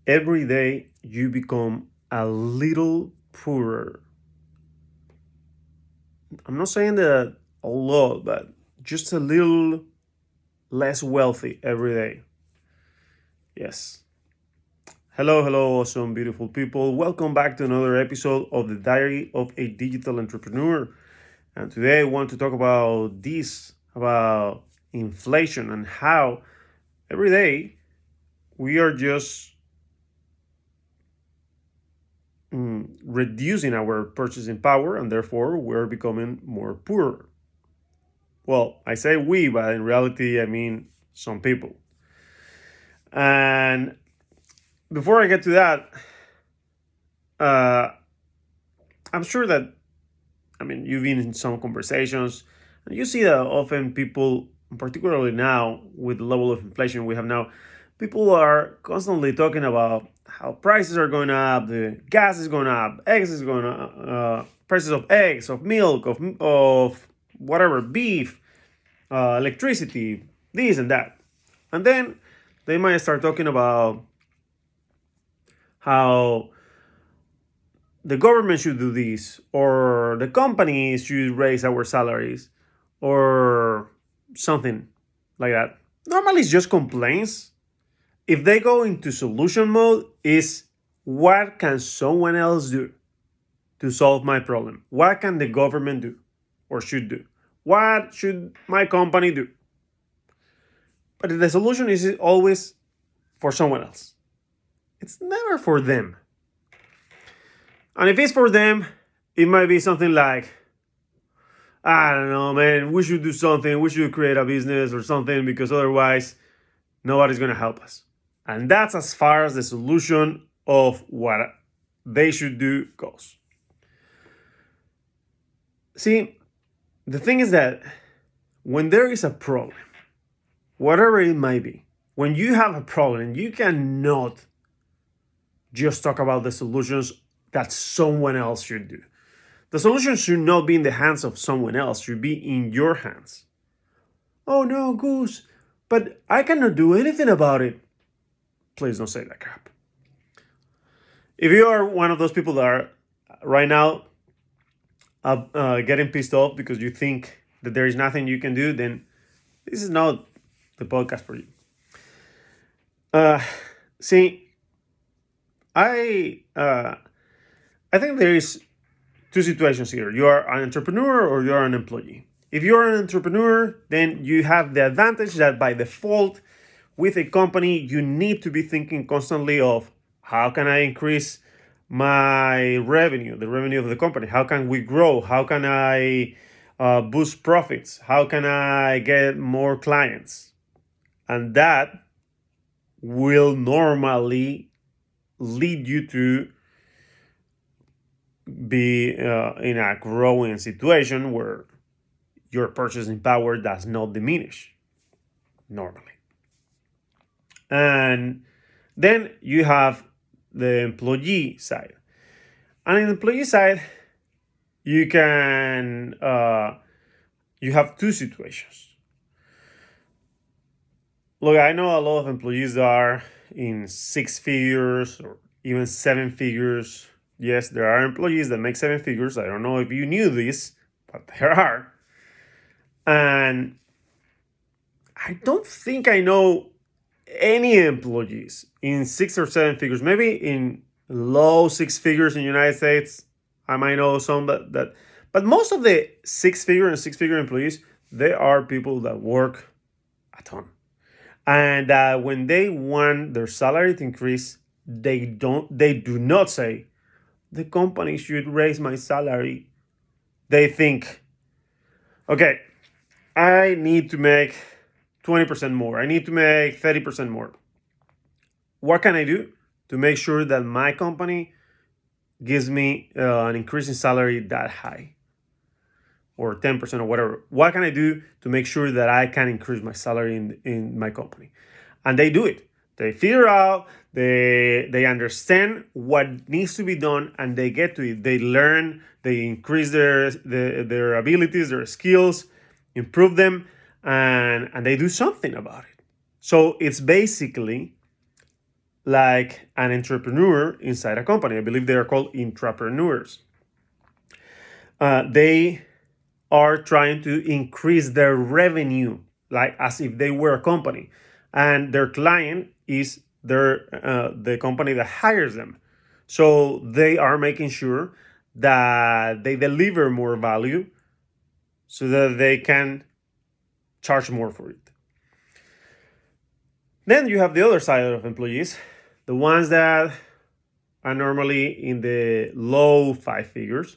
every day you become a little poorer. I'm not saying that a lot, but just a little less wealthy every day. Yes. Hello, hello, awesome, beautiful people. Welcome back to another episode of the Diary of a Digital Entrepreneur. And today I want to talk about about inflation and how every day we are just reducing our purchasing power and therefore we're becoming more poor. Well, I say we, but in reality, I mean some people. And before I get to that, uh, I'm sure that, you've been in some conversations and you see that often people, particularly now with the level of inflation we have now, people are constantly talking about how prices are going up, the gas is going up, eggs is going up, prices of eggs, of milk, of whatever, beef, electricity, this and that. And then they might start talking about how the government should do this, or the companies should raise our salaries, or something like that. Normally, it's just complaints. If they go into solution mode, is what can someone else do to solve my problem? What can the government do or should do? What should my company do? But the solution is always for someone else. It's never for them. And if it's for them, it might be something like, I don't know, man, we should do something. We should create a business or something because otherwise nobody's going to help us. And that's as far as the solution of what they should do goes. See, the thing is that when there is a problem, whatever it might be, when you have a problem, you cannot just talk about the solutions that someone else should do. The solution should not be in the hands of someone else, should be in your hands. Oh no, Goose, but I cannot do anything about it. Please don't say that crap. If you are one of those people that are right now getting pissed off because you think that there is nothing you can do, then this is not the podcast for you. See, I think there is two situations here. You are an entrepreneur or you are an employee. If you are an entrepreneur, then you have the advantage that by default, with a company, you need to be thinking constantly of how can I increase my revenue, the revenue of the company? How can we grow? How can I boost profits? How can I get more clients? And that will normally lead you to be in a growing situation where your purchasing power does not diminish normally. And then you have the employee side. And in the employee side, you can you have two situations. Look, I know a lot of employees that are in 6 figures or even 7 figures. Yes, there are employees that make 7 figures. I don't know if you knew this, but there are. And I don't think I know any employees in 6 or 7 figures, maybe in low 6 figures in the United States. I might know some, but most of the 6-figure and 6-figure employees, they are people that work a ton. And when they want their salary to increase, they do not say, the company should raise my salary. They think, okay, I need to make 20% more. I need to make 30% more. What can I do to make sure that my company gives me an increase in salary that high? Or 10% or whatever. What can I do to make sure that I can increase my salary in my company? And they do it. They figure out, they understand what needs to be done, and they get to it. They learn, they increase their abilities, their skills, improve them, and they do something about it. So it's basically like an entrepreneur inside a company. I believe they are called intrapreneurs. They are trying to increase their revenue, like as if they were a company, and their client is the company that hires them. So they are making sure that they deliver more value so that they can charge more for it. Then you have the other side of employees, the ones that are normally in the low five figures.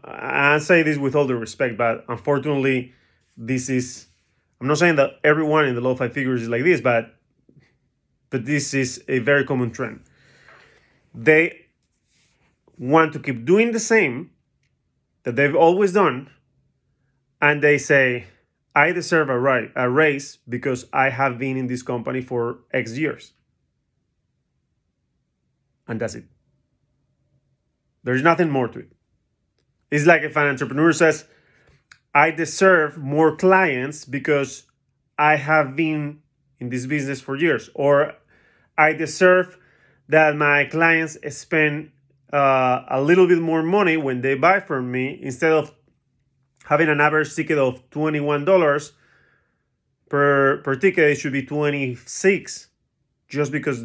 I say this with all due respect, but unfortunately, I'm not saying that everyone in the low five figures is like this, but this is a very common trend. They want to keep doing the same that they've always done, and they say, I deserve a raise because I have been in this company for X years. And that's it. There's nothing more to it. It's like if an entrepreneur says, I deserve more clients because I have been in this business for years, or I deserve that my clients spend a little bit more money when they buy from me. Instead of having an average ticket of $21 per ticket, it should be 26, just because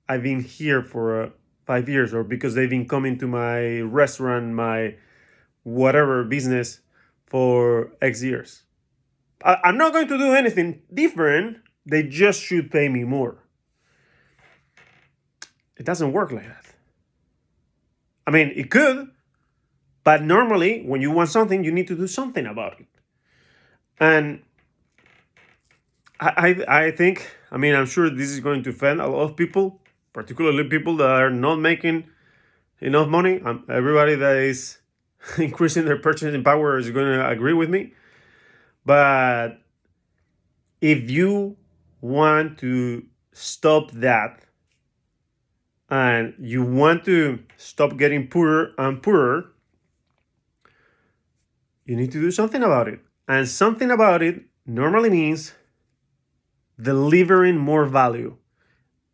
I've been here for 5 years, or because they've been coming to my restaurant, my whatever business for X years. I'm not going to do anything different. They just should pay me more. It doesn't work like that. I mean, it could, but normally when you want something, you need to do something about it. And I think, I mean, I'm sure this is going to offend a lot of people, particularly people that are not making enough money. Everybody that is increasing their purchasing power is going to agree with me. But if you want to stop that, and you want to stop getting poorer and poorer, you need to do something about it. And something about it normally means delivering more value.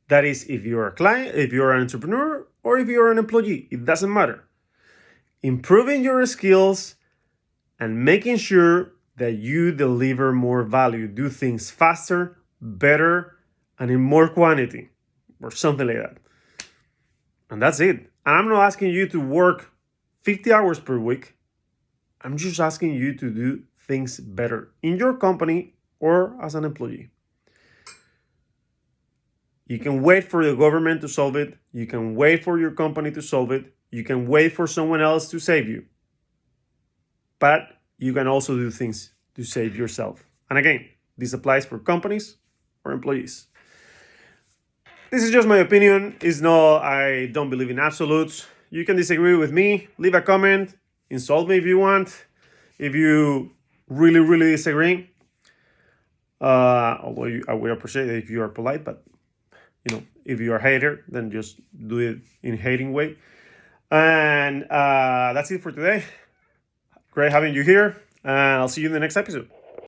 That is, if you're a client, if you're an entrepreneur, or if you're an employee, it doesn't matter. Improving your skills and making sure that you deliver more value, do things faster, better, and in more quantity, or something like that. And that's it. And I'm not asking you to work 50 hours per week. I'm just asking you to do things better in your company or as an employee. You can wait for the government to solve it. You can wait for your company to solve it. You can wait for someone else to save you. But you can also do things to save yourself. And again, this applies for companies or employees. This is just my opinion. I don't believe in absolutes. You can disagree with me. Leave a comment. Insult me if you want. If you really, really disagree. Although I would appreciate it if you are polite, but if you are a hater, then just do it in a hating way. And that's it for today. Great having you here. And I'll see you in the next episode.